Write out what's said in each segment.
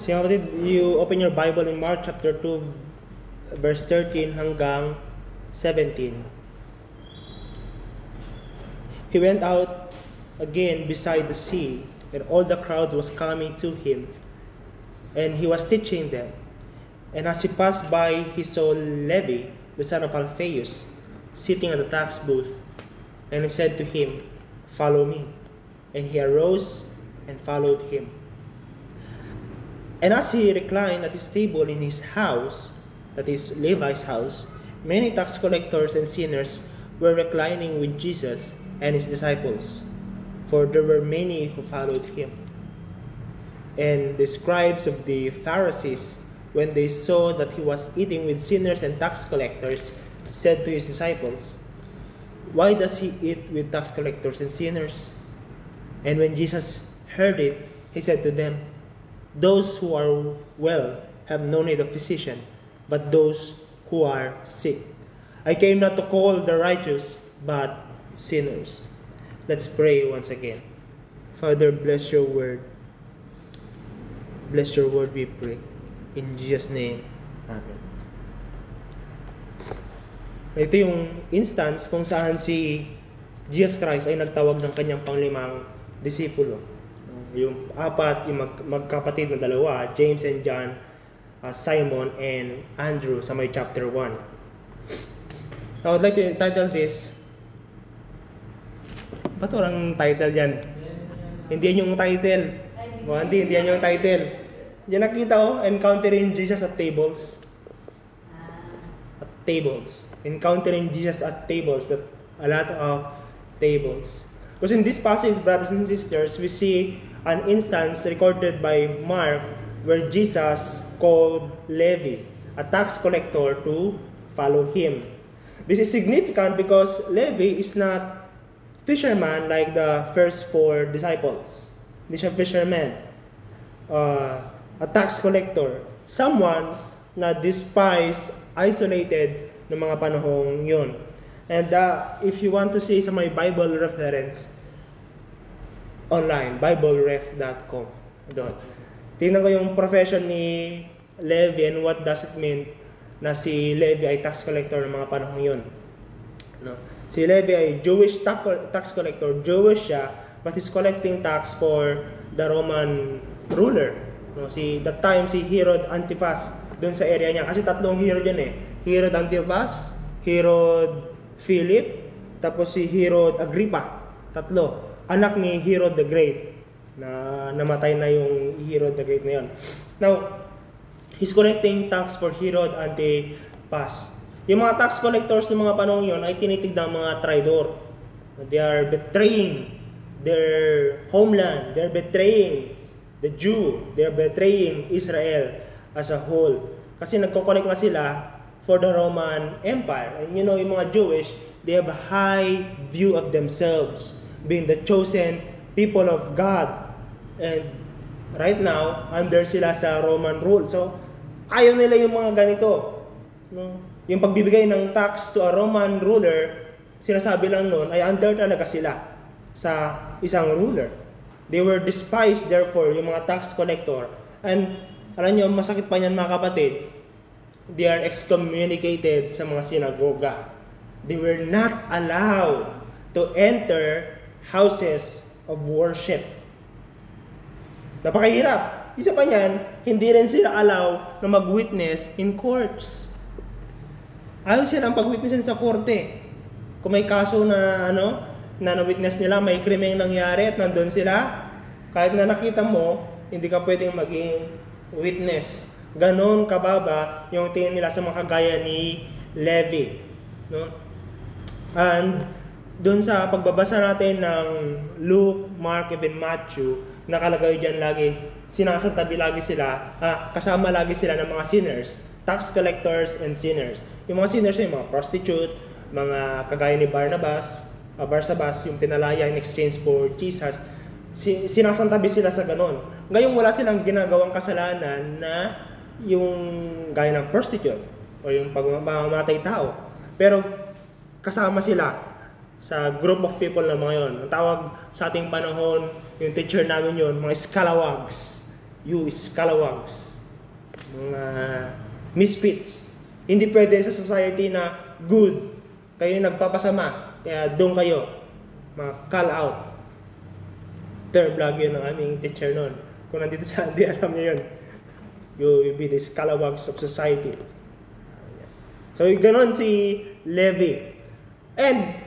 So kapatid, you open your Bible in Mark chapter 2, verse 13 hanggang 17. He went out again beside the sea, and all the crowd was coming to him, and he was teaching them. And as he passed by, he saw Levi, the son of Alphaeus, sitting at the tax booth, and he said to him, "Follow me." And he arose and followed him. And as he reclined at his table in his house, that is Levi's house, many tax collectors and sinners were reclining with Jesus and his disciples, for there were many who followed him. And the scribes of the Pharisees, when they saw that he was eating with sinners and tax collectors, said to his disciples, "Why does he eat with tax collectors and sinners?" And when Jesus heard it, he said to them, "Those who are well have no need of physician, but those who are sick. I came not to call the righteous, but sinners." Let's pray once again. Father, bless your word. Bless your word, we pray. In Jesus' name, Amen. Ito yung instance kung saan si Jesus Christ ay nagtawag ng kanyang panglimang disipulo. Yung apat, yung magkapatid na dalawa, James and John, Simon and Andrew sa may chapter 1. Now, I would like to title this. Ba't walang title yan? Hindi yan yung title. Hindi yan yung title. Yan nakita ko, encountering Jesus at tables. At tables. Encountering Jesus at tables. A lot of tables. Because in this passage, brothers and sisters, we see an instance recorded by Mark where Jesus called Levi, a tax collector, to follow him. This is significant because Levi is not fisherman like the first four disciples. Hindi siya fisherman. A tax collector. Someone na despised, isolated ng mga panahong yun. And if you want to see sa my Bible reference, online, BibleRef.com. Doon. Tingnan ko yung profession ni Levi and what does it mean na si Levi ay tax collector ng mga panahon yun. No? Si Levi ay Jewish tax collector. Jewish siya, but he's collecting tax for the Roman ruler. No? That time, si Herod Antipas doon sa area niya. Kasi tatlong Herod yan eh. Herod Antipas, Herod Philip, tapos si Herod Agrippa. Tatlo. Anak ni Herod the Great, na namatay na yung Herod the Great na yun. Now, he's collecting tax for Herod Antipas. Yung mga tax collectors ng mga panahon yun ay tinitignan mga traidor. They are betraying their homeland. They're betraying the Jew. They're betraying Israel as a whole. Kasi nagko-collect nga sila for the Roman Empire. And you know, yung mga Jewish, they have a high view of themselves, being the chosen people of God. And right now, under sila sa Roman rule. So, ayaw nila yung mga ganito. No? Yung pagbibigay ng tax to a Roman ruler, sinasabi lang nun, ay under talaga sila sa isang ruler. They were despised, therefore, yung mga tax collector. And, alam nyo, masakit pa niyan mga kapatid, they are excommunicated sa mga sinagoga. They were not allowed to enter houses of worship. Napakahirap. Isa pa niyan, hindi rin sila allow na mag-witness in courts. Ayaw silang pag-witnessin sa korte. Kung may kaso na na-witness nila, may krimeng nangyari at nandun sila, kahit na nakita mo, hindi ka pwedeng maging witness. Ganon kababa yung tingin nila sa mga kagaya ni Levi. No? And doon sa pagbabasa natin ng Luke, Mark, even Matthew, nakalagay dyan lagi, sinasatabi lagi sila, kasama lagi sila ng mga sinners, tax collectors and sinners. Yung mga sinners ay mga prostitute, mga kagaya ni Barsabas, yung pinalaya in exchange for Jesus. Sinasantabi sila sa ganon. Ngayong wala silang ginagawang kasalanan na yung gaya ng prostitute o yung pagmamatay tao. Pero kasama sila sa group of people na mga yun. Ang tawag sa ating panahon, yung teacher namin yun, mga scalawags. you scalawags, mga misfits. Hindi pwede sa society na good, kayo nagpapasama, kaya doon kayo, mga call out. Term lagi yun ng aming teacher noon. Kung nandito siya, hindi alam niyo yun. You will be the scalawags of society. So, ganon si Levi. And,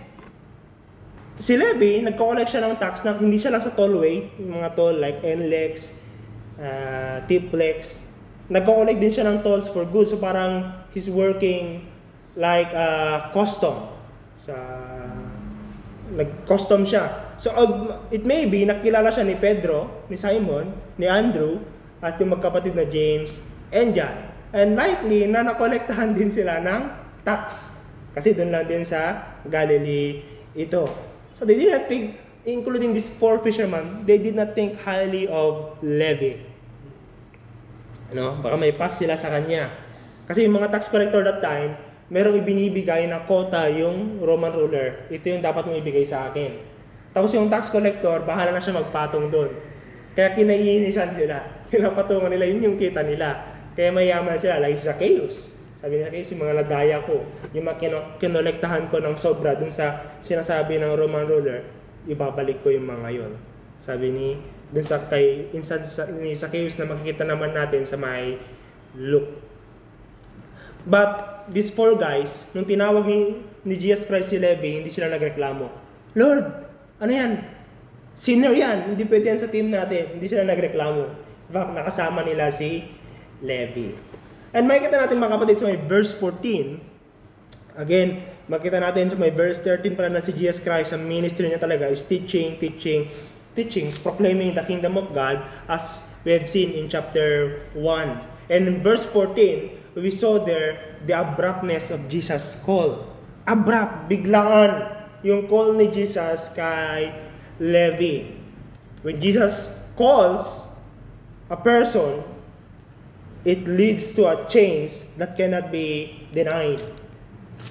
si Levi, nagko-collect siya ng tax na hindi siya lang sa tollway, yung mga toll like NLEX, TPLEX. Nagko-collect din siya ng tolls for goods. So, parang he's working like custom. Nag-custom siya. So, it may be, nakilala siya ni Pedro, ni Simon, ni Andrew, at yung magkapatid na James and John. And likely, na nakolektahan din sila ng tax. Kasi doon lang din sa Galilee ito. So, they did not think, including these 4 fishermen, they did not think highly of Levi. Baka may pass sila sa kanya. Kasi yung mga tax collector that time, merong ibinibigay na quota yung Roman ruler. Ito yung dapat mong ibigay sa akin. Tapos yung tax collector, bahala na siya magpatong doon. Kaya kinaiinisan sila. Pinapatungan nila, yun yung kita nila. Kaya mayaman sila, like Zacchaeus. Sabi niya, yung mga lagaya ko, yung kinolektahan ko ng sobra dun sa sinasabi ng Roman ruler, ibabalik ko yung mga yon. Sabi ni, dun sa kay ni Zacchaeus na makikita naman natin sa may Luke. But these 4 guys, nung tinawag ni Jesus Christ si Levi, hindi sila nagreklamo. Lord, ano yan? Sinner yan. Hindi pwede yan sa team natin. Hindi sila nagreklamo. In fact, nakasama nila si Levi. And makikita natin mga kapatid sa may verse 14. Again, makikita natin sa may verse 13 pala na si Jesus Christ, ang ministry niya talaga is teachings, proclaiming the kingdom of God as we have seen in chapter 1. And in verse 14, we saw there the abruptness of Jesus' call. Abrupt, biglaan yung call ni Jesus kay Levi. When Jesus calls a person, it leads to a change that cannot be denied.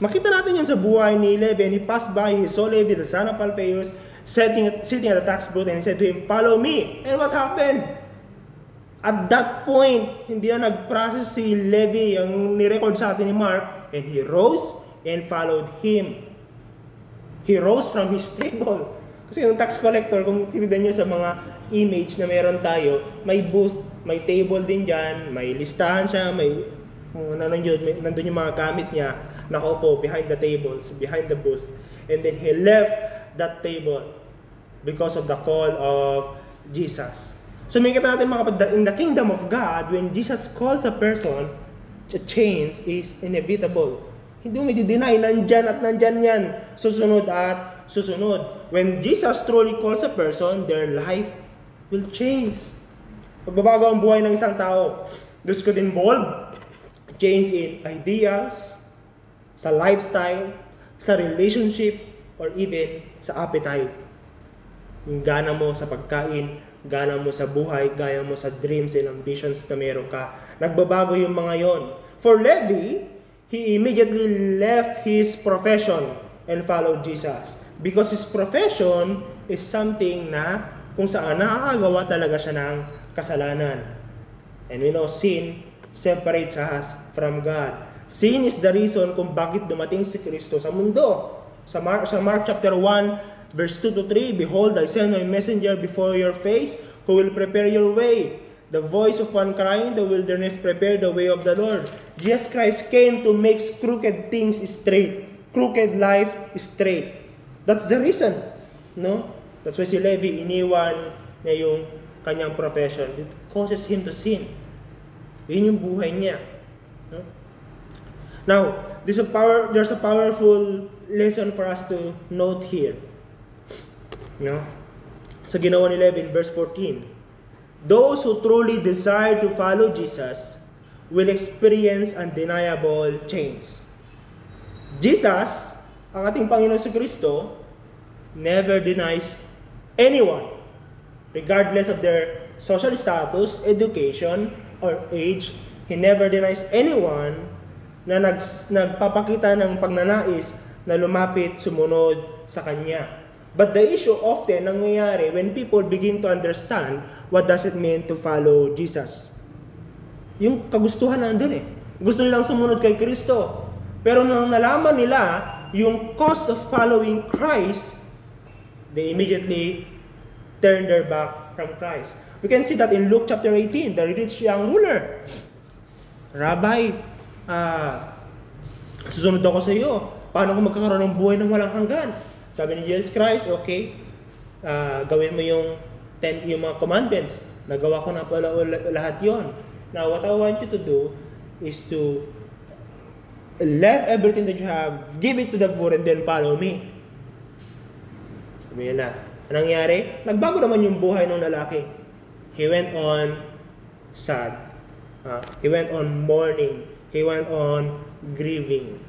Makita natin yan sa buhay ni Levi. And he passed by, he saw Levi, the son of Alphaeus, sitting at the tax booth, and he said to him, "Follow me." And what happened? At that point, hindi na nag-process si Levi, ang nirecord sa atin ni Mark, and he rose and followed him. He rose from his table. Kasi yung tax collector, kung tinignan nyo sa mga image na meron tayo, may booth, may table din dyan, may listahan siya, may nandun yung mga gamit niya, nakaupo behind the tables, behind the booth. And then he left that table because of the call of Jesus. So makikita natin mga kapatid, in the kingdom of God, when Jesus calls a person, a change is inevitable. Hindi mo i-deny, nandyan at nandyan yan. Susunod at susunod. When Jesus truly calls a person, their life will change. Pagbabago ang buhay ng isang tao. This could involve change in ideals, sa lifestyle, sa relationship, or even sa appetite. Yung gana mo sa pagkain, gana mo sa buhay, gaya mo sa dreams and ambitions na meron ka. Nagbabago yung mga yon. For Levi, he immediately left his profession and followed Jesus. Because his profession is something na kung saan nakakagawa talaga siya ng kasalanan. And we know sin separates us from God. Sin is the reason kung bakit dumating si Kristo sa mundo. Sa Mark chapter 1, verse 2 to 3, "Behold, I send my messenger before your face, who will prepare your way. The voice of one crying in the wilderness, prepare the way of the Lord." Jesus Christ came to make crooked things straight. Crooked life straight. That's the reason. No? That's why si Levi, iniwan niya yung kanyang profession. It causes him to sin. Yun yung buhay niya. No? Now, there's a powerful lesson for us to note here. No? Sa ginawa ni Levi in verse 14. Those who truly desire to follow Jesus will experience undeniable change. Jesus, ang ating Panginoon si Kristo, never denies anyone, regardless of their social status, education, or age. He never denies anyone na nagpapakita ng pagnanais na lumapit, sumunod sa Kanya. But the issue often nangyayari when people begin to understand what does it mean to follow Jesus. Yung kagustuhan nandun eh. Gusto nilang sumunod kay Kristo. Pero nung nalaman nila yung cost of following Christ, they immediately turn their back from Christ. We can see that in Luke chapter 18, the rich young ruler. Rabbi, susunod ako sa iyo. Paano ko magkakaroon ng buhay ng walang hanggan? Sabi ni Jesus Christ, okay, gawin mo yung mga commandments. Nagawa ko na pala lahat yon. Now, what I want you to do is to leave everything that you have, give it to the poor, and then follow me. Sabi nila, anong nangyari? Nagbago naman yung buhay ng lalaki. He went on sad. He went on mourning. He went on grieving.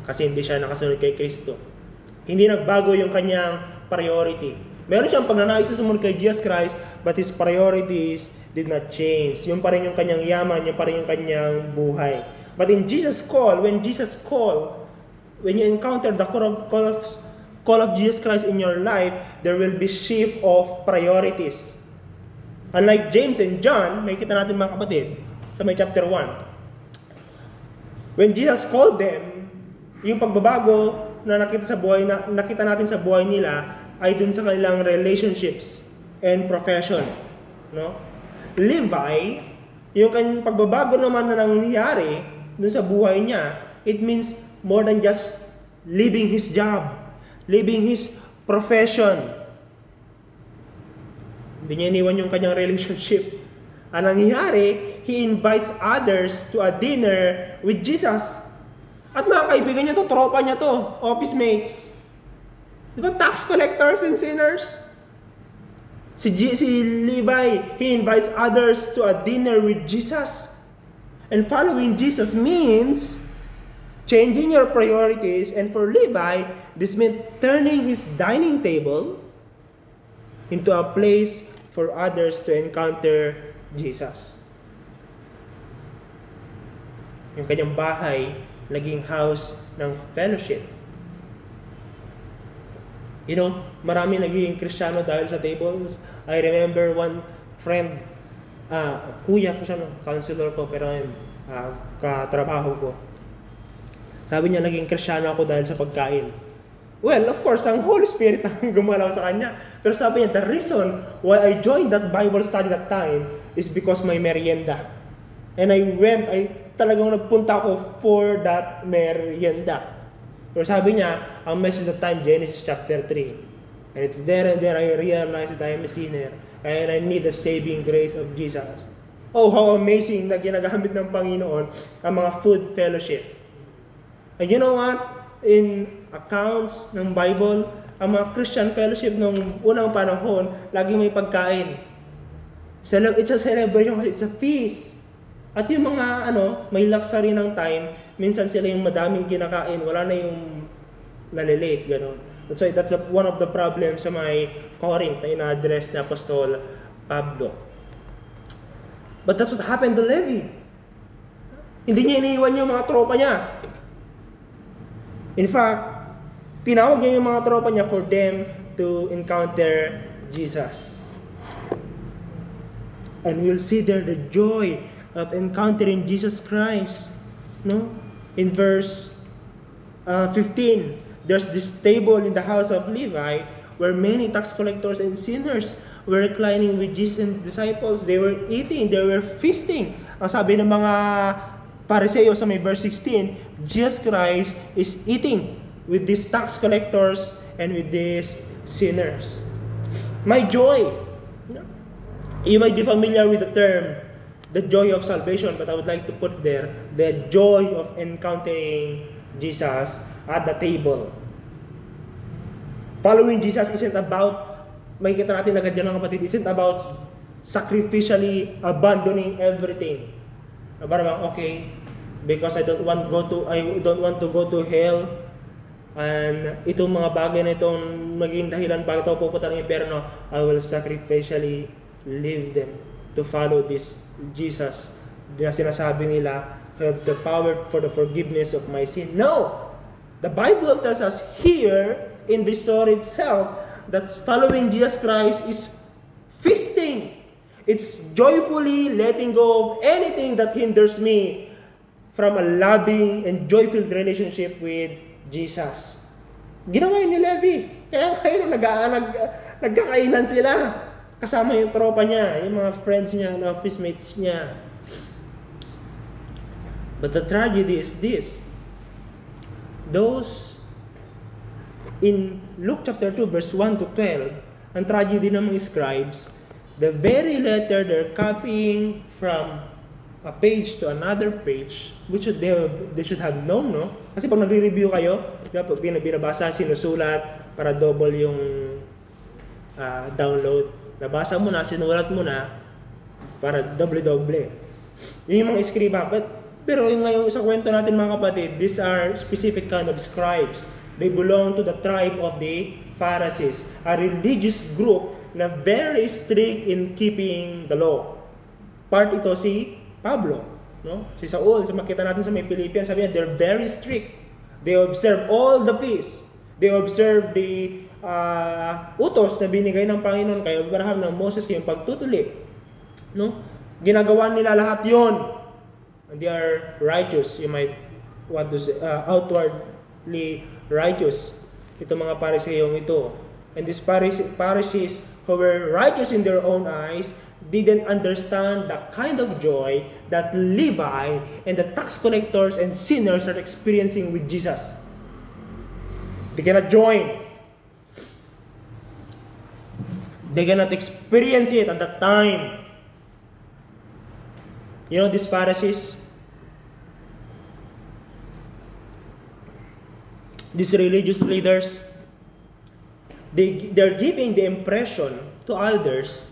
Kasi hindi siya nakasunod kay Kristo. Hindi nagbago yung kanyang priority. Meron siyang pagnanais na sumunod kay Jesus Christ, but his priorities did not change. Yung pa rin yung kanyang yaman, yung pa rin yung kanyang buhay. But in Jesus' call, when you encounter the call of Jesus Christ in your life, there will be shift of priorities. Unlike James and John, may kita natin mga kapatid, sa may chapter 1. When Jesus called them, yung pagbabago na nakita natin sa buhay nila ay dun sa kanilang relationships and profession, no? Levi, yung kanyang pagbabago naman na nangyari dun sa buhay niya, it means more than just leaving his job, leaving his profession. Hindi niya iniwan yung kanyang relationship. Ang nangyari, he invites others to a dinner with Jesus. At mga kaibigan niya to, tropa niya to, office mates. Di ba, tax collectors and sinners? Si Levi, he invites others to a dinner with Jesus. And following Jesus means changing your priorities. And for Levi, this meant turning his dining table into a place for others to encounter Jesus. Yung kanyang bahay, naging house ng fellowship. You know, marami nagiging Kristiyano dahil sa tables. I remember one friend, kuya ko siya, counselor ko, pero katrabaho ko. Sabi niya, naging Kristiyano ako dahil sa pagkain. Well, of course, ang Holy Spirit ang gumalaw sa kanya. Pero sabi niya, the reason why I joined that Bible study that time is because may merienda. And talagang nagpunta ako for that merienda. Pero sabi niya, ang message that time, Genesis chapter 3. And it's there and there I realize that I am a sinner and I need the saving grace of Jesus. Oh, how amazing na ginagamit ng Panginoon ang mga food fellowship. And you know what? In accounts ng Bible, ang mga Christian fellowship ng unang panahon, lagi may pagkain. It's a celebration kasi it's a feast. At yung mga may luxury ng time, minsan sila yung madaming kinakain, wala na yung nalilate, gano'n. That's one of the problems sa may Corinth na ina-address ni Apostol Pablo. But that's what happened to Levi. Hindi niya iniiwan yung mga tropa niya. In fact, tinawag niya yung mga tropa niya for them to encounter Jesus. And we'll see there the joy of encountering Jesus Christ. No? In verse 15, there's this table in the house of Levi where many tax collectors and sinners were reclining with Jesus and disciples. They were eating, they were feasting. Ang sabi ng mga Pariseo sa may verse 16, Jesus Christ is eating with these tax collectors and with these sinners. My joy. You might be familiar with the term, the joy of salvation, but I would like to put there, the joy of encountering Jesus at the table. Following Jesus isn't about, makikita natin agad yan mga kapatid, isn't about sacrificially abandoning everything. Parang, okay, because I don't want to go to hell, and itong mga bagay na itong maging dahilan bakit ako pupunta ng impyerno, I will sacrificially leave them to follow this Jesus na sinasabi nila have the power for the forgiveness of my sin. No! The Bible tells us here in the story itself that following Jesus Christ is feasting. It's joyfully letting go of anything that hinders me from a loving and joyful relationship with Jesus. Ginawa ni Levi. Kaya ngayon nagkakainan sila. Kasama yung tropa niya, yung mga friends niya, office mates niya. But the tragedy is this. Those in Luke chapter 2 verse 1 to 12, ang tragedy ng mga scribes, the very letter they're copying from a page to another page, which they should have known, no? Kasi pag nagre-review kayo, pag binabasa, sinusulat para double yung download. Nabasa mo na, sinulat mo na para doble-doble. Yun yung mga scriba. Pero yung ngayon sa kwento natin mga kapatid, these are specific kind of scribes. They belong to the tribe of the Pharisees, a religious group na very strict in keeping the law. Part ito si Pablo, no? Si Saul, sa makita natin sa may Philippians, sabi niya, they're very strict. They observe all the feasts. They observe the utos na binigay ng Panginoon kay Abraham ng Moses, yung pagtutuli. No? Ginagawa nila lahat yon. And they are righteous. You might want to say, outwardly righteous. Ito mga Pariseyong ito. And these Pharisees who were righteous in their own eyes didn't understand the kind of joy that Levi and the tax collectors and sinners are experiencing with Jesus. They cannot join. They cannot experience it at that time. You know, these Pharisees, these religious leaders, they're giving the impression to others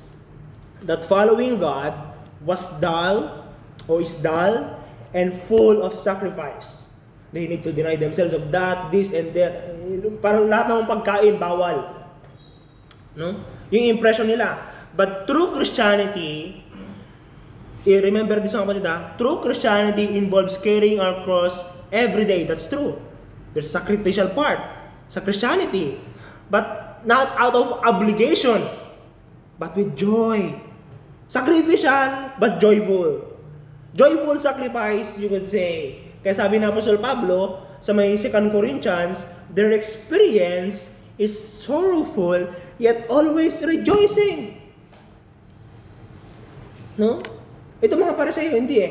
that following God was dull or is dull and full of sacrifice. They need to deny themselves of that, this, and that. Parang lahat ng pagkain, bawal. No? Yung impression nila. But true Christianity, remember this mga kapatid, true Christianity involves carrying our cross every day. That's true. There's a sacrificial part sa Christianity. But not out of obligation, but with joy. Sacrificial, but joyful. Joyful sacrifice, you could say. Kaya sabi na Apostol Pablo, sa may 2 Corinthians, their experience is sorrowful, yet always rejoicing. No? Ito mga Pariseo, hindi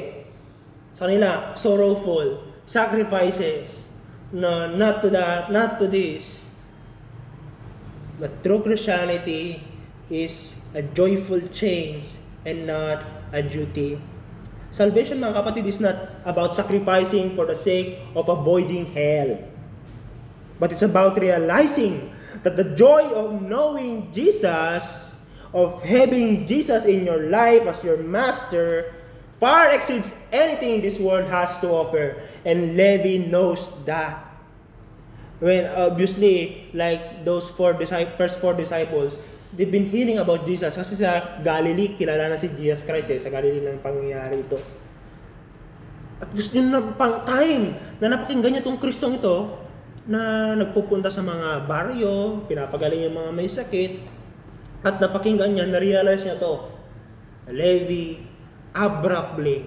Sa kanila, sorrowful, sacrifices. No, not to that, not to this. But true Christianity is a joyful change and not a duty. Salvation, mga kapatid, is not about sacrificing for the sake of avoiding hell. But it's about realizing that the joy of knowing Jesus, of having Jesus in your life as your master, far exceeds anything this world has to offer. And Levi knows that. When obviously, like those first four disciples, they've been hearing about Jesus. Kasi sa Galilee, kilala na si Jesus Christ sa Galilee nang pangyayari ito. At gusto nyo na pang time na napakinggan niya itong Kristong ito na nagpupunta sa mga baryo, pinapagaling yung mga may sakit, at napakinggan niya, na-realize niya to. Levi abruptly,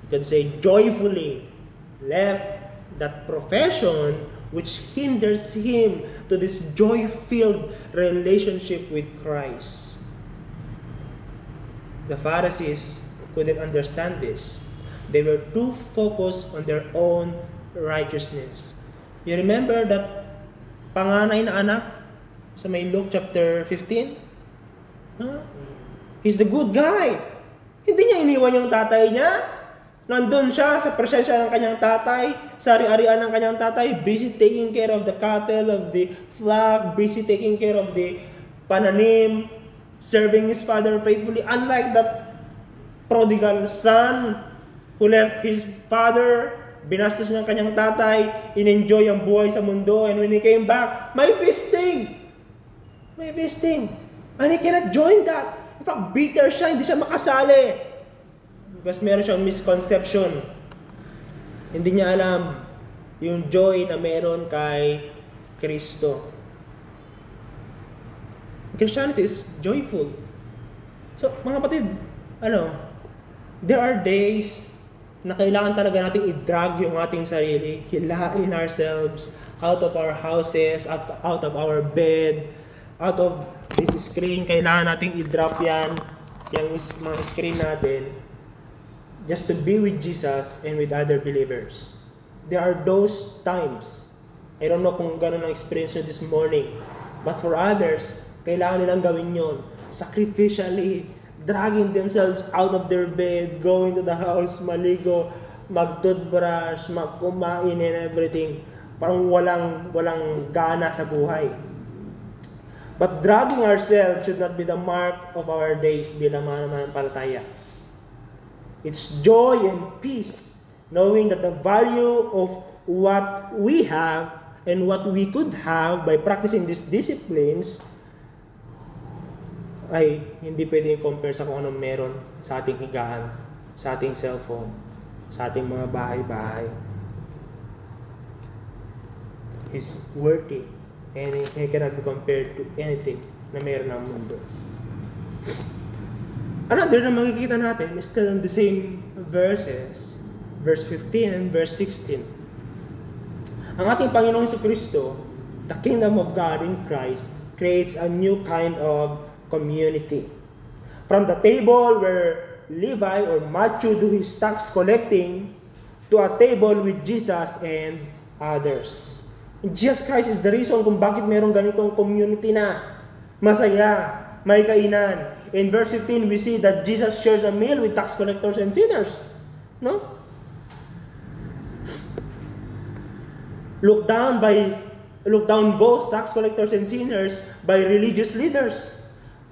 you can say joyfully, left that profession which hinders him to this joy-filled relationship with Christ. The Pharisees couldn't understand this. They were too focused on their own righteousness. You remember that panganay na anak sa may Luke chapter 15? Huh? He's the good guy. Hindi niya iniwan yung tatay niya. Nandun siya sa presensya ng kanyang tatay, sa ari-arian ng kanyang tatay, busy taking care of the cattle, of the flock, busy taking care of the pananim, serving his father faithfully. Unlike that prodigal son who left his father, binastos ng kanyang tatay, in-enjoy ang buhay sa mundo, and when he came back, may feasting! May feasting! And he cannot join that. In fact, bitter siya, hindi siya makasali. Because meron siyang misconception. Hindi niya alam yung joy na meron kay Kristo. Christianity is joyful. So, mga kapatid, there are days na kailangan talaga nating i-drag yung ating sarili, hilain ourselves out of our houses, out of our bed, out of this screen. Kailangan nating i-drop yan, yung mga screen natin, just to be with Jesus and with other believers. There are those times. I don't know kung gano'n ang experience nyo this morning. But for others, kailangan nilang gawin yon, sacrificially, dragging themselves out of their bed, going to the house, maligo, mag-toothbrush, magkumain and everything. Parang walang gana sa buhay. But dragging ourselves should not be the mark of our days bilang mga mananampalataya. It's joy and peace, knowing that the value of what we have and what we could have by practicing these disciplines ay hindi pwede i-compare sa kung anong meron sa ating higaan, sa ating cellphone, sa ating mga bahay-bahay. It's worthy and it cannot be compared to anything na meron ng mundo. Another na makikita natin is still in the same verses, verse 15 and verse 16. Ang ating Panginoong Jesucristo, the kingdom of God in Christ, creates a new kind of community. From the table where Levi or Matthew do his tax collecting to a table with Jesus and others. Jesus Christ is the reason kung bakit mayroong ganitong community na masaya, may kainan. In verse 15, we see that Jesus shares a meal with tax collectors and sinners. No? Look down both tax collectors and sinners by religious leaders.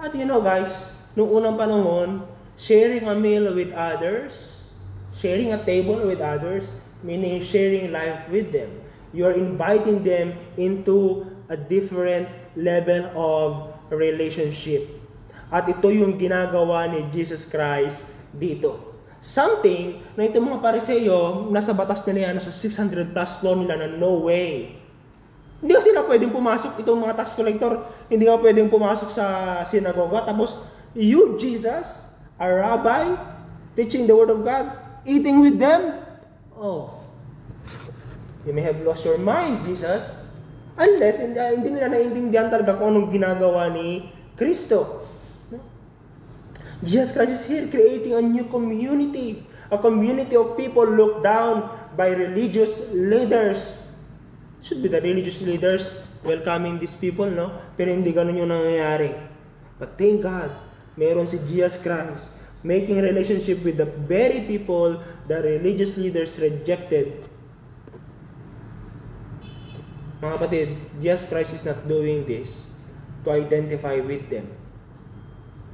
At guys, nung unang panahon, sharing a meal with others, sharing a table with others, meaning sharing life with them. You are inviting them into a different level of relationship. At ito yung ginagawa ni Jesus Christ dito. Something na itong mga Pariseo, nasa batas nila yan, nasa 600 plus law nila na no way. Hindi ka sila pwedeng pumasok, itong mga tax collector, hindi ka pwedeng pumasok sa sinagoga. Tapos, you, Jesus, a rabbi, teaching the word of God, eating with them? Oh, you may have lost your mind, Jesus. Unless, hindi nila naiintindihan talaga kung anong ginagawa ni Kristo. Jesus Christ is here creating a new community. A community of people looked down by religious leaders. Should be the religious leaders welcoming these people, no? Pero hindi ganun yung nangyayari. But thank God, meron si Jesus Christ making relationship with the very people that religious leaders rejected. Mga kapatid, Jesus Christ is not doing this to identify with them.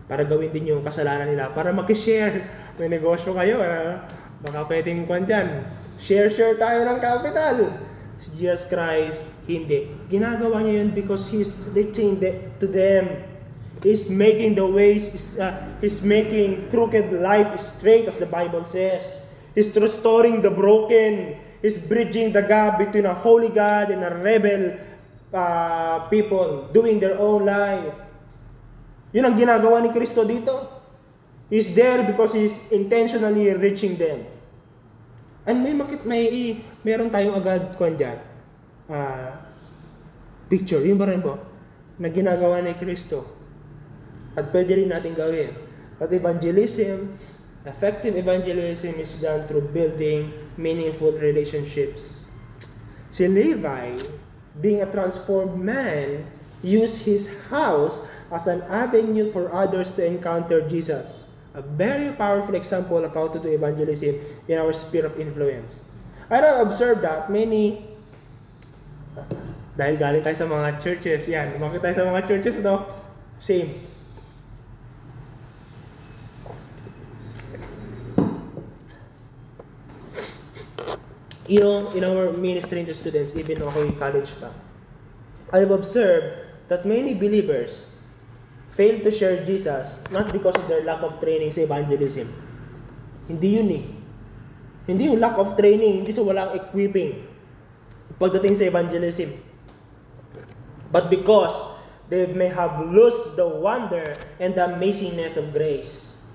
Para gawin din yung kasalanan nila. Para makishare. May negosyo kayo. Baka pwedeng kwan dyan. Share tayo ng capital. Si Jesus Christ, hindi. Ginagawa niya yun because He's reaching to them. He's making the ways, He's making crooked life straight, as the Bible says. He's restoring the broken. He's bridging the gap between a holy God and a rebel people doing their own life. Yun ang ginagawa ni Kristo dito. He's there because He's intentionally reaching them. And meron tayong agad dyan. Picture, yun ba rin po? Na ginagawa ni Kristo. At pwede rin natin gawin. At evangelism, effective evangelism is done through building meaningful relationships. Si Levi, being a transformed man, used his house as an avenue for others to encounter Jesus. A very powerful example of how to do evangelism in our sphere of influence. And I've observed that many, dahil galing tayo sa mga churches, yan, umakit tayo sa mga churches, no? Same. In our ministry to students, even ako yung college pa, I've observed that many believers fail to share Jesus not because of their lack of training sa evangelism. Hindi yun eh. Hindi yung lack of training, hindi sa walang equipping pagdating sa evangelism. But because they may have lost the wonder and the amazingness of grace.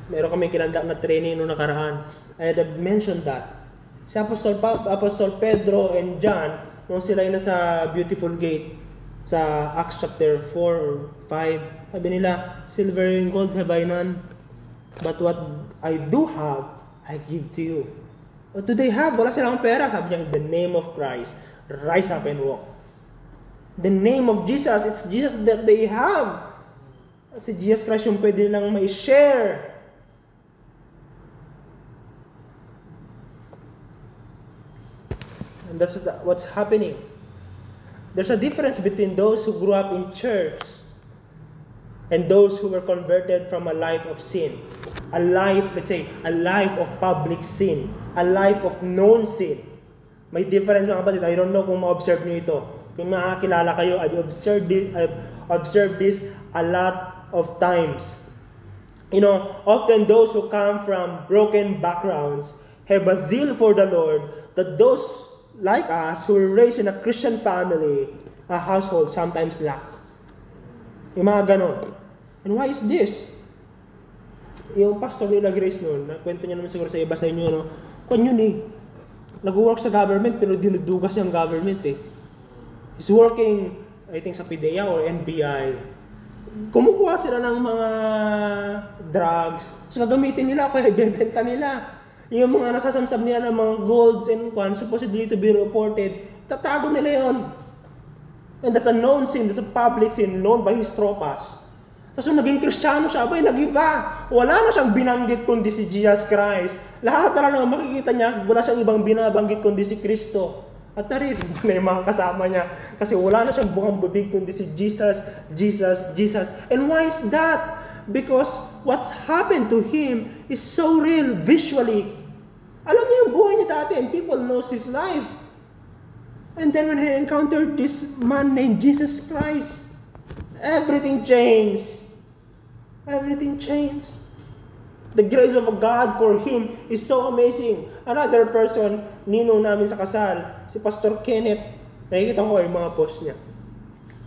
Meron kami kinanda na training noong nakaraan. I had mentioned that. Si Apostol Pedro and John, nung sila yung nasa Beautiful Gate, sa Acts chapter 4 or 5, sabi nila, silver and gold have I none, but what I do have, I give to you. What do they have? Wala silang pera. Sabi niya, in the name of Christ, rise up and walk. The name of Jesus, it's Jesus that they have. At si Jesus Christ yung pwede nilang may-share. And that's what's happening. There's a difference between those who grew up in church and those who were converted from a life of sin. A life, let's say, a life of public sin. A life of known sin. May difference mga kapatid. I don't know kung ma-observe nyo ito. Kung makakilala kayo, I've observed this a lot of times. You know, often those who come from broken backgrounds have a zeal for the Lord that those like us who were raised in a Christian family, a household, sometimes lack. Yung mga ganon. And why is this? Yung pastor nila Grace noon, nakwento niya naman siguro sa iba sa inyo, no? Kung yun eh, nag-work sa government pero dinudugas niya ang government eh. He's working, I think sa PDEA or NBI. Kumukuha sila ng mga drugs, so gagamitin nila, kaya ibebenta nila. Yung mga nasasamsam nila ng mga golds and kwan, supposedly to be reported, tatago nila yon. And that's a known sin, that's a public sin, known by his tropas. Tapos naging Kristiyano siya, abay, nag-iba. Wala na siyang binanggit kundi si Jesus Christ. Lahat na lang makikita niya, wala siyang ibang binabanggit kundi si Kristo. At naririnig na yung mga kasama niya. Kasi wala na siyang bukang bubig kundi si Jesus, Jesus, Jesus. And why is that? Because what's happened to him is so real visually. Alam mo yung buhay niya dati and people knows his life. And then when he encountered this man named Jesus Christ, everything changed. Everything changed. The grace of God for him is so amazing. Another person, ninong namin sa kasal, si Pastor Kenneth, nakikita ko yung mga post niya.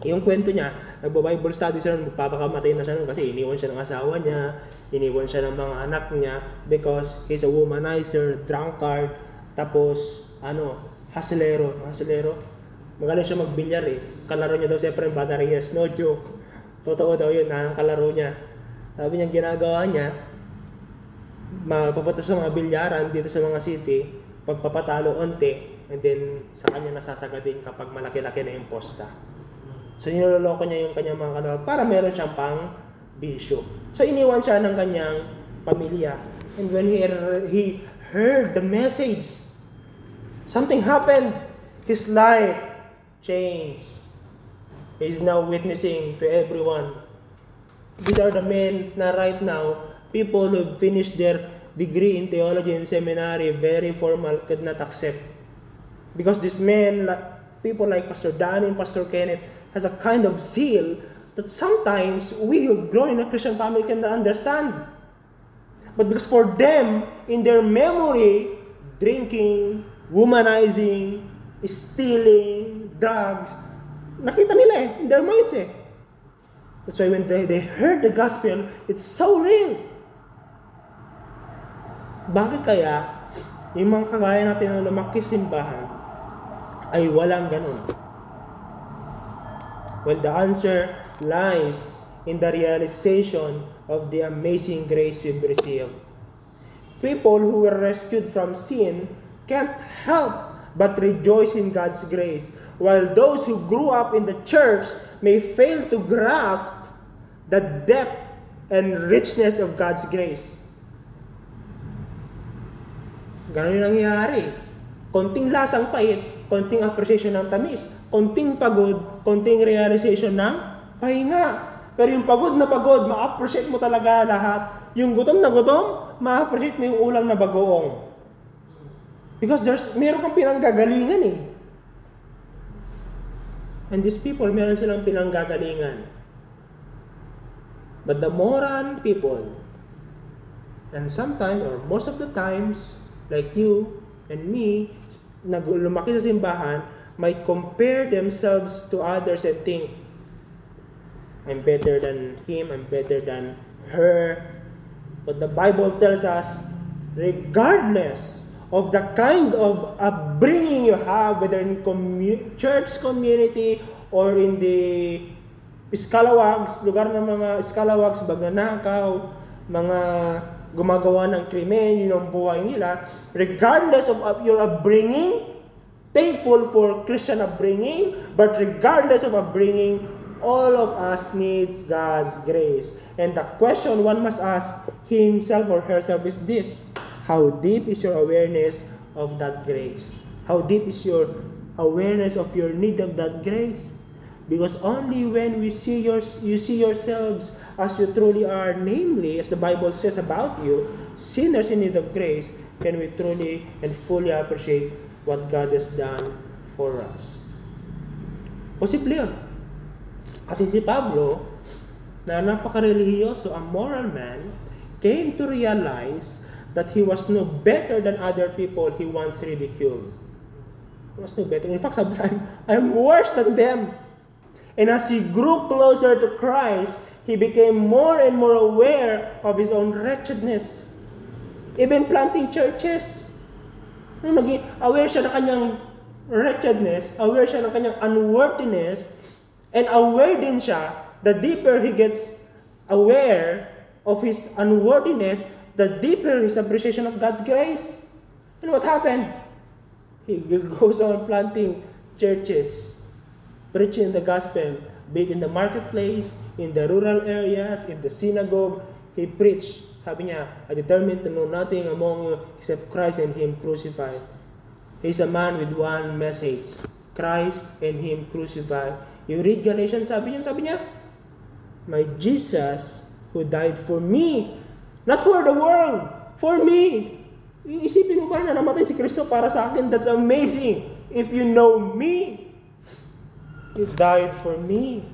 Yung kwento niya, nagbo-Bible study siya, magpapakamatay na siya nun kasi iniwan siya ng asawa niya, iniwan siya ng mga anak niya because he's a womanizer, drunkard, tapos, haslero. Magaling siya magbilyar eh. Kalaro niya daw siyempre yung batariyas, no joke. Totoo daw yun, kalaro niya. Sabi niya, ginagawa niya, mapapunta sa mga bilyaran dito sa mga city, pagpapatalo onte, and then sa kanya nasasagadin kapag malaki-laki na yung posta. So niloloko niya yung kanyang mga kalaro para meron siyang pang bisyo. So iniwan siya ng kanyang pamilya. And when he heard the message, something happened. His life changed. He is now witnessing to everyone. These are the men na right now, people who finished their degree in theology and seminary, very formal, could not accept. Because these men, people like Pastor Danny and Pastor Kenneth, has a kind of zeal that sometimes we who've grown in a Christian family cannot understand. But because for them, in their memory, drinking, womanizing, stealing, drugs, nakita nila in their minds eh. That's why when they heard the gospel, it's so real. Bakit kaya yung mga kagaya natin na lumaki simbahan ay walang ganun? Well, the answer lies in the realization of the amazing grace we've received. People who were rescued from sin can't help but rejoice in God's grace, while those who grew up in the church may fail to grasp the depth and richness of God's grace. Ganun yung nangyayari. Konting lasang pait, konting appreciation ng tamis, konting pagod, konting realization ng pahinga. Pero yung pagod na pagod, ma-appreciate mo talaga lahat. Yung gutom na gutom, ma-appreciate mo yung ulam na bagoong. Because meron kang pinanggagalingan eh. And these people, meron silang pinanggagalingan. But the moral people, and sometimes, or most of the times, like you and me, lumaki sa simbahan, might compare themselves to others and think, I'm better than him, I'm better than her. But the Bible tells us, regardless of the kind of upbringing you have, whether in church community or in the scalawags, lugar ng mga scalawags, bagnanakaw, mga gumagawa ng krimen, yun ang buhay nila, regardless of your upbringing, thankful for Christian upbringing, but regardless of upbringing, all of us needs God's grace. And the question one must ask himself or herself is this: how deep is your awareness of that grace? How deep is your awareness of your need of that grace? Because only when you see yourselves as you truly are, namely, as the Bible says about you, sinners in need of grace, can we truly and fully appreciate what God has done for us. Posible yun. Kasi si Pablo, na napaka-religyoso, a moral man, came to realize that he was no better than other people he once ridiculed. He was no better. In fact, sabi, I'm worse than them. And as he grew closer to Christ, he became more and more aware of his own wretchedness. Even planting churches, naging aware siya ng kanyang wretchedness, aware siya ng kanyang unworthiness, and aware din siya, the deeper he gets aware of his unworthiness, the deeper his appreciation of God's grace. And what happened? He goes on planting churches, preaching the gospel, be it in the marketplace, in the rural areas, in the synagogue. He preached. Sabi niya, I determined to know nothing among you except Christ and Him crucified. He's a man with one message, Christ and Him crucified. You read Galatians, sabi niya, my Jesus who died for me, not for the world, for me. Isipin mo ba na namatay si Kristo para sa akin? That's amazing. If you know me, He died for me.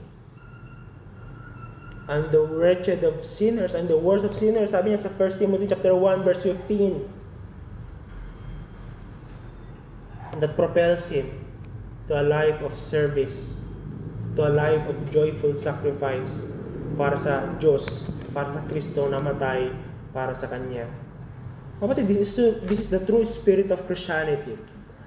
I'm the wretched of sinners. I'm the worst of sinners. Sabi niya sa 1 Timothy chapter 1 verse 15. And that propels him to a life of service, to a life of joyful sacrifice para sa Diyos, para sa Kristo na matay para sa Kanya. Kapatid, this is the true spirit of Christianity.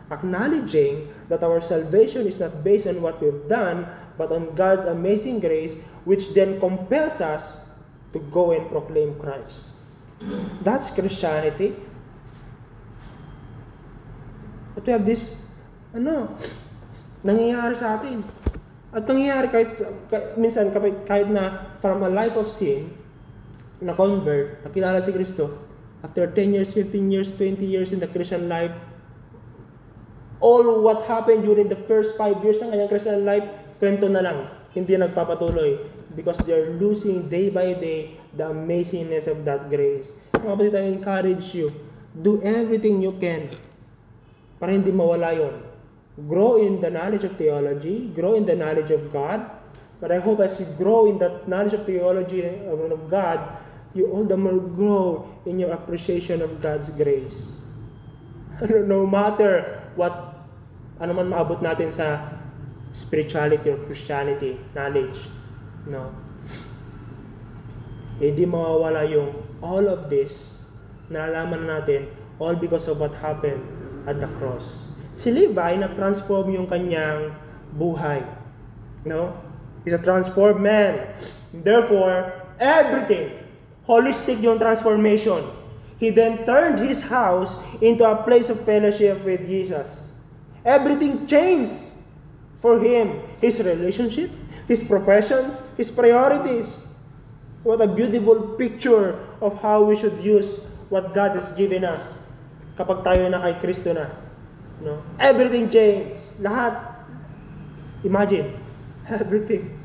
Acknowledging that our salvation is not based on what we've done, but on God's amazing grace, which then compels us to go and proclaim Christ. That's Christianity. But we have this, nangyayari sa atin. At nangyayari minsan kahit na from a life of sin, na convert, nakilala si Kristo, after 10 years, 15 years, 20 years in the Christian life, all what happened during the first 5 years ng kanyang Christian life, kwento na lang. Hindi nagpapatuloy. Because they are losing day by day the amazingness of that grace. Mga kapatid, I encourage you, do everything you can para hindi mawala yon. Grow in the knowledge of theology, grow in the knowledge of God, but I hope as you grow in that knowledge of theology of God, you all the more grow in your appreciation of God's grace. No matter what ano man maabot natin sa spirituality or Christianity, knowledge, no? Hindi mawawala yung all of this, nalaman natin, all because of what happened at the cross. Si Levi, na-transform yung kanyang buhay. No? He's a transformed man. Therefore, everything, holistic yung transformation. He then turned his house into a place of fellowship with Jesus. Everything changed for him. His relationship, his professions, his priorities. What a beautiful picture of how we should use what God has given us kapag tayo na kay Kristo na. No? Everything changed. Lahat. Imagine. Everything.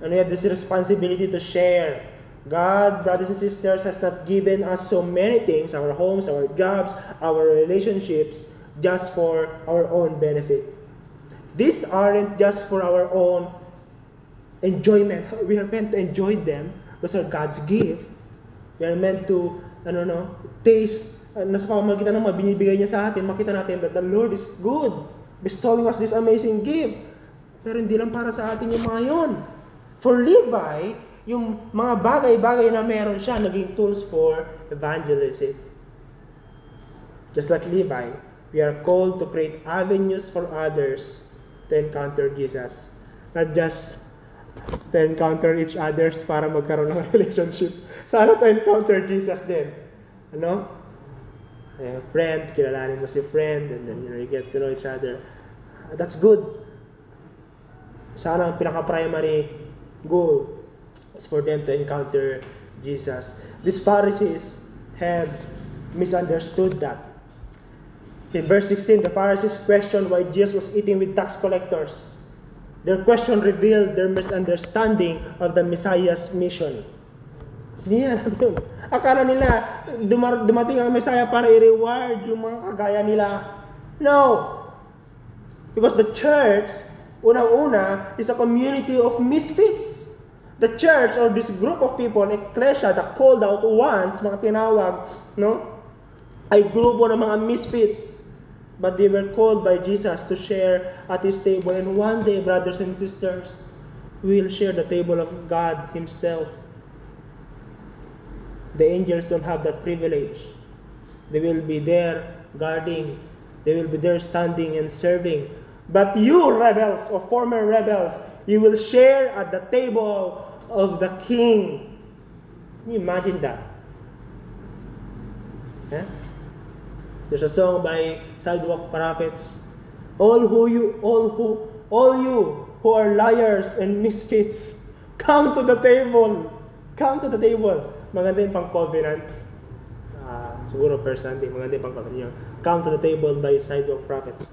And we have this responsibility to share. God, brothers and sisters, has not given us so many things, our homes, our jobs, our relationships, just for our own benefit. These aren't just for our own enjoyment. We are meant to enjoy them. Those are God's gift. We are meant to, taste, nasa pamamagitan ng mga binibigay niya sa atin, makita natin that the Lord is good. bestowing us this amazing gift. Pero hindi lang para sa atin yung mga yun. For Levi, yung mga bagay-bagay na meron siya, naging tools for evangelism. Just like Levi, we are called to create avenues for others to encounter Jesus. Not just to encounter each others para magkaroon ng relationship. Sana to encounter Jesus din. Ano? Friend, kilalanin mo si friend, and then you get to know each other. That's good. Sana ang pinaka-primary goal is for them to encounter Jesus. These Pharisees have misunderstood that. In verse 16, the Pharisees questioned why Jesus was eating with tax collectors. Their question revealed their misunderstanding of the Messiah's mission. Hindi alam yun. Akala nila dumating ang Messiah para i-reward yung mga kagaya nila. No! Because the church, unang-una, is a community of misfits. The church, or this group of people, ecclesia, the called out ones, mga tinawag, no? Ay grupo ng mga misfits. But they were called by Jesus to share at His table. And one day, brothers and sisters, we will share the table of God Himself. The angels don't have that privilege. They will be there guarding. They will be there standing and serving. But you, rebels, or former rebels, you will share at the table of the King. Can you imagine that? Yeah? There's a song by Sidewalk Prophets. All you who are liars and misfits, come to the table. Come to the table. Maganda yung pang-covenant. Siguro first Sunday, maganda yung pang-covenant. Come to the table by Sidewalk Prophets.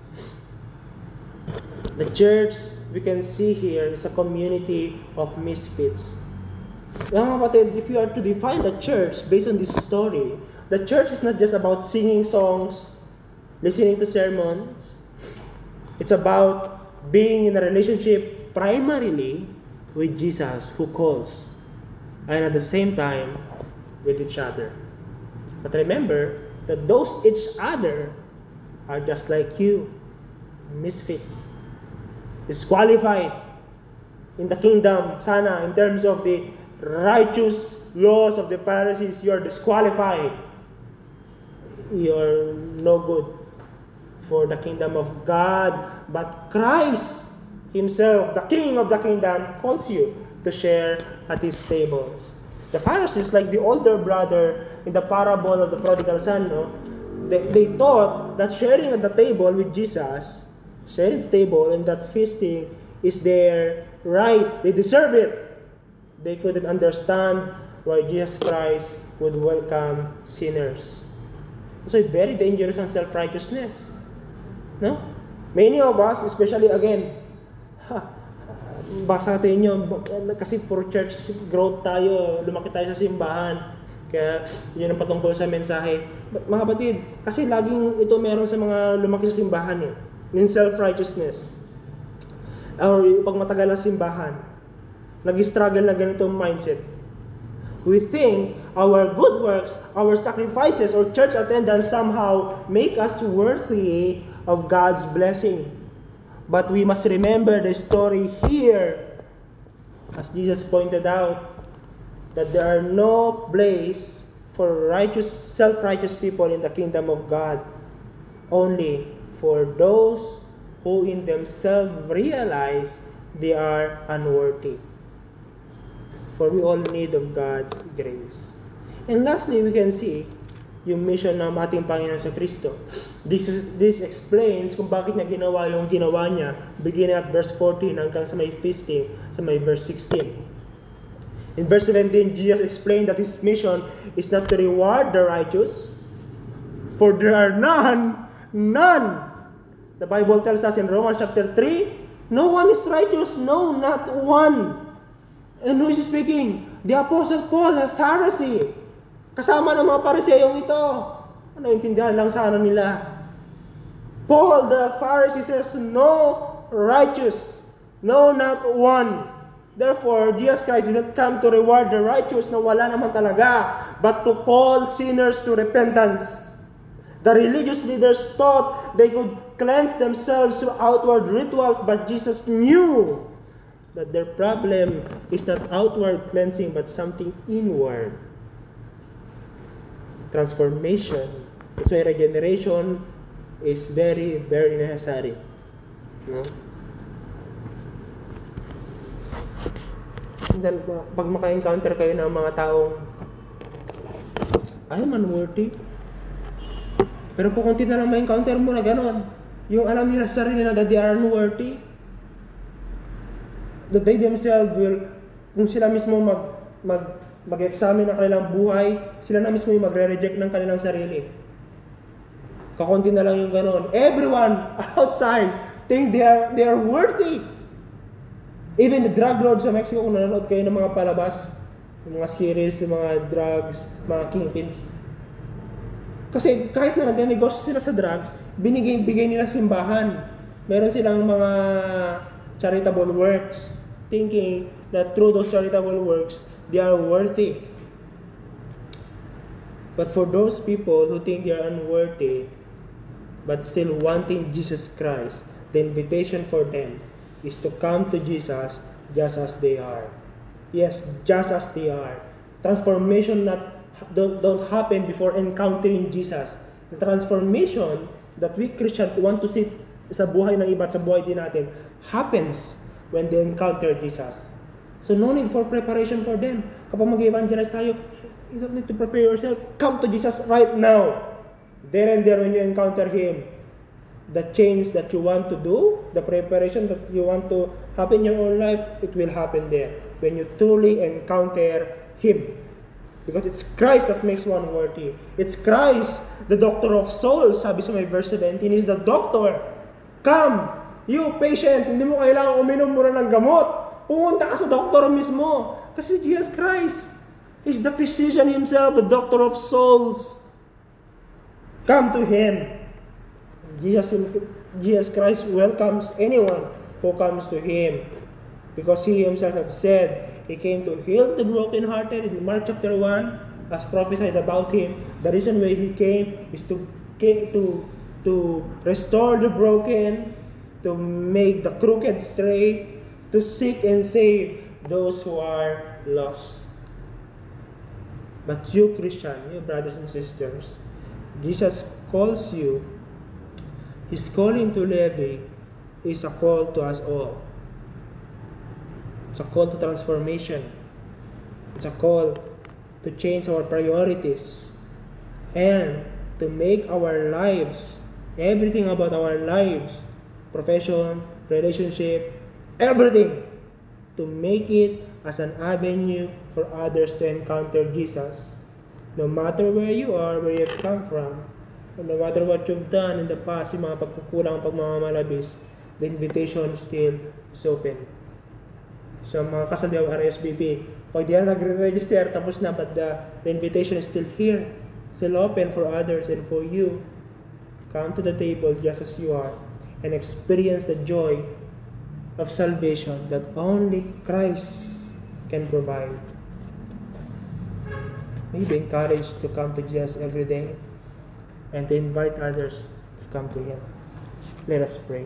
The church, we can see here, is a community of misfits. Mga kapatid, if you are to define the church based on this story, the church is not just about singing songs, listening to sermons. It's about being in a relationship primarily with Jesus who calls, and at the same time with each other. But remember that those each other are just like you, misfits, disqualified in the kingdom. Sana in terms of the righteous laws of the Pharisees, you are disqualified. You're no good for the kingdom of God, but Christ Himself, the King of the kingdom, calls you to share at His tables. The Pharisees, like the older brother in the parable of the prodigal son, no? They thought that sharing at the table with Jesus, sharing the table and that feasting is their right. They deserve it. They couldn't understand why Jesus Christ would welcome sinners. So very dangerous ang self-righteousness. No? Many of us, especially again, basa natin yun, kasi for church growth tayo, lumaki tayo sa simbahan. Kaya yun ang patungkol sa mensahe. Mga kapatid, kasi laging ito meron sa mga lumaki sa simbahan eh. Yung self-righteousness. Or pag matagal ang simbahan, nag-struggle na ganitong mindset. We think our good works, our sacrifices, or church attendance somehow make us worthy of God's blessing. But we must remember the story here, as Jesus pointed out, that there are no place for righteous, self-righteous people in the kingdom of God, only for those who in themselves realize they are unworthy. For we all need of God's grace. And lastly, we can see yung mission ng ating Panginoon sa Kristo. This explains kung bakit niya ginawa yung ginawa niya, beginning at verse 14 hanggang sa may feasting, sa may verse 16. In verse 17, Jesus explained that His mission is not to reward the righteous, for there are none. The Bible tells us in Romans chapter 3, no one is righteous, no, not one. And who is speaking? The Apostle Paul, a Pharisee. Kasama ng mga Pariseyong ito. Ano, intindihan lang sana nila. Paul, the Pharisee, says, no righteous. No, not one. Therefore, Jesus Christ did not come to reward the righteous na wala naman talaga, but to call sinners to repentance. The religious leaders thought they could cleanse themselves through outward rituals, but Jesus knew that their problem is not outward cleansing, but something inward. Transformation. That's why regeneration is very, very necessary. No? Minsan, pag maka-encounter kayo ng mga taong I'm unworthy, pero kung konti na lang ma-encounter mo na gano'n, yung alam nila sa sarili na that they are unworthy, that they themselves will, kung sila mismo mag-examine ng kanilang buhay, sila na mismo yung magre-reject ng kanilang sarili. Kakunti na lang yung gano'n. Everyone outside think they are worthy. Even the drug lords sa Mexico, kung nanonood kayo ng mga palabas, yung mga series, yung mga drugs, mga kingpins. Kasi kahit na nagnegosyo sila sa drugs, bigay nila simbahan. Meron silang mga charitable works, thinking that through those charitable works, they are worthy. But for those people who think they are unworthy, but still wanting Jesus Christ, the invitation for them is to come to Jesus just as they are. Yes, just as they are. Transformation don't happen before encountering Jesus. The transformation that we Christians want to see sa buhay ng iba at sa buhay din natin happens when they encounter Jesus. So no need for preparation for them. Kapag mag-evangelize tayo, you don't need to prepare yourself. Come to Jesus right now. There and there when you encounter Him. The change that you want to do, the preparation that you want to happen in your own life, it will happen there. When you truly encounter Him. Because it's Christ that makes one worthy. It's Christ, the doctor of souls. Sabi sa may verse 17, is the doctor. Come, you patient, hindi mo kailangan uminom muna ng gamot. Pumunta ka sa doktor mismo. Kasi Jesus Christ is the physician Himself, the doctor of souls. Come to Him. Jesus Christ welcomes anyone who comes to Him. Because He Himself has said, He came to heal the brokenhearted in Mark chapter 1, as prophesied about Him. The reason why He came is to restore the broken, to make the crooked straight, to seek and save those who are lost. But you Christian, you brothers and sisters, Jesus calls you. His calling to Levi is a call to us all. It's a call to transformation. It's a call to change our priorities and to make our lives, everything about our lives, profession, relationship, everything, to make it as an avenue for others to encounter Jesus. No matter where you are, where you've come from, no matter what you've done in the past, yung mga pagkukulang, pagmamamalabis, the invitation still is open. So mga kasaliw RSVP, pag di na nagre-register, tapos na, but the invitation is still here, still open for others and for you. Come to the table just as you are and experience the joy of salvation that only Christ can provide. May be encouraged to come to Jesus every day and to invite others to come to Him. Let us pray.